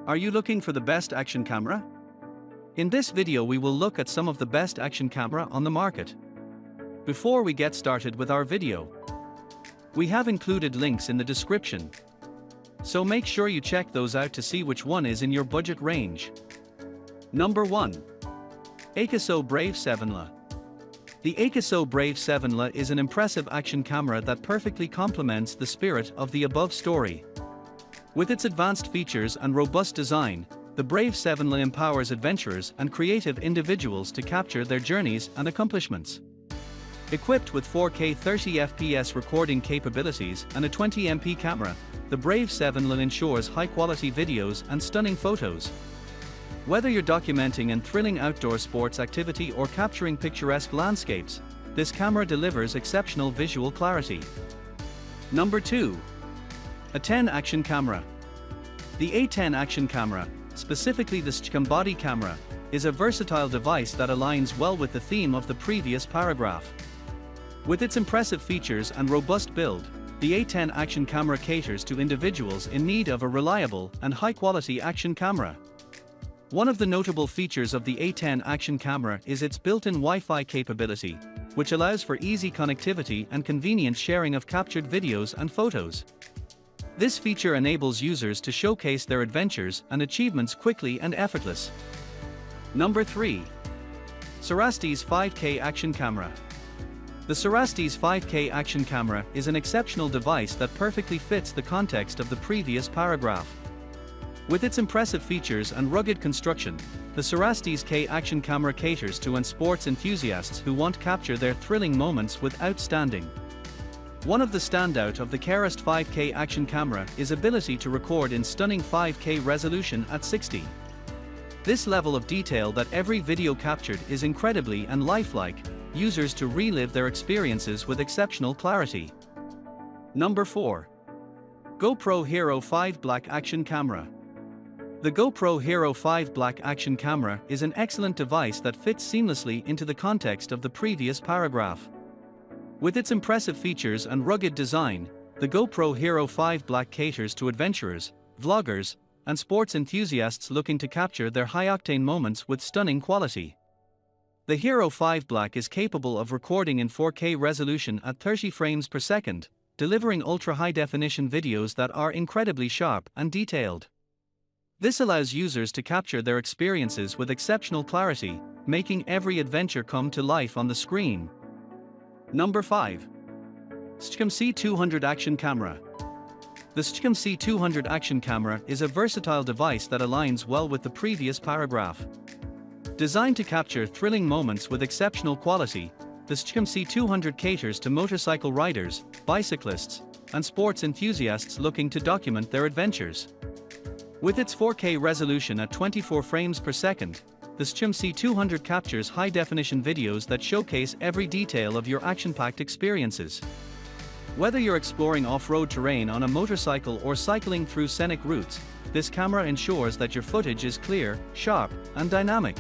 Are you looking for the best action camera? In this video we will look at some of the best action camera on the market. Before we get started with our video, we have included links in the description, so make sure you check those out to see which one is in your budget range. Number 1. AKASO Brave 7LA. The AKASO Brave 7LA is an impressive action camera that perfectly complements the spirit of the above story. With its advanced features and robust design, the Brave 7LA empowers adventurers and creative individuals to capture their journeys and accomplishments. Equipped with 4K 30fps recording capabilities and a 20MP camera, the Brave 7LA ensures high-quality videos and stunning photos. Whether you're documenting an thrilling outdoor sports activity or capturing picturesque landscapes, this camera delivers exceptional visual clarity. Number 2. A10 Action Camera. The A10 Action Camera, specifically the SJCAM body camera, is a versatile device that aligns well with the theme of the previous paragraph. With its impressive features and robust build, the A10 Action Camera caters to individuals in need of a reliable and high-quality action camera. One of the notable features of the A10 Action Camera is its built-in Wi-Fi capability, which allows for easy connectivity and convenient sharing of captured videos and photos. This feature enables users to showcase their adventures and achievements quickly and effortless. Number 3. CERASTES 5K Action Camera. The CERASTES 5K Action Camera is an exceptional device that perfectly fits the context of the previous paragraph. With its impressive features and rugged construction, the CERASTES K Action Camera caters to sports enthusiasts who want to capture their thrilling moments with outstanding. One of the standout of the CERASTES 5K Action Camera is ability to record in stunning 5K resolution at 60. This level of detail that every video captured is incredibly and lifelike, users to relive their experiences with exceptional clarity. Number 4. GoPro Hero 5 Black Action Camera. The GoPro Hero 5 Black Action Camera is an excellent device that fits seamlessly into the context of the previous paragraph. With its impressive features and rugged design, the GoPro Hero 5 Black caters to adventurers, vloggers, and sports enthusiasts looking to capture their high-octane moments with stunning quality. The Hero 5 Black is capable of recording in 4K resolution at 30 frames per second, delivering ultra-high-definition videos that are incredibly sharp and detailed. This allows users to capture their experiences with exceptional clarity, making every adventure come to life on the screen. Number 5. SJCAM C200 Action Camera. The SJCAM C200 Action Camera is a versatile device that aligns well with the previous paragraph. Designed to capture thrilling moments with exceptional quality, the SJCAM C200 caters to motorcycle riders, bicyclists, and sports enthusiasts looking to document their adventures. With its 4K resolution at 24 frames per second, the SJCAM C200 captures high-definition videos that showcase every detail of your action-packed experiences. Whether you're exploring off-road terrain on a motorcycle or cycling through scenic routes, this camera ensures that your footage is clear, sharp, and dynamic.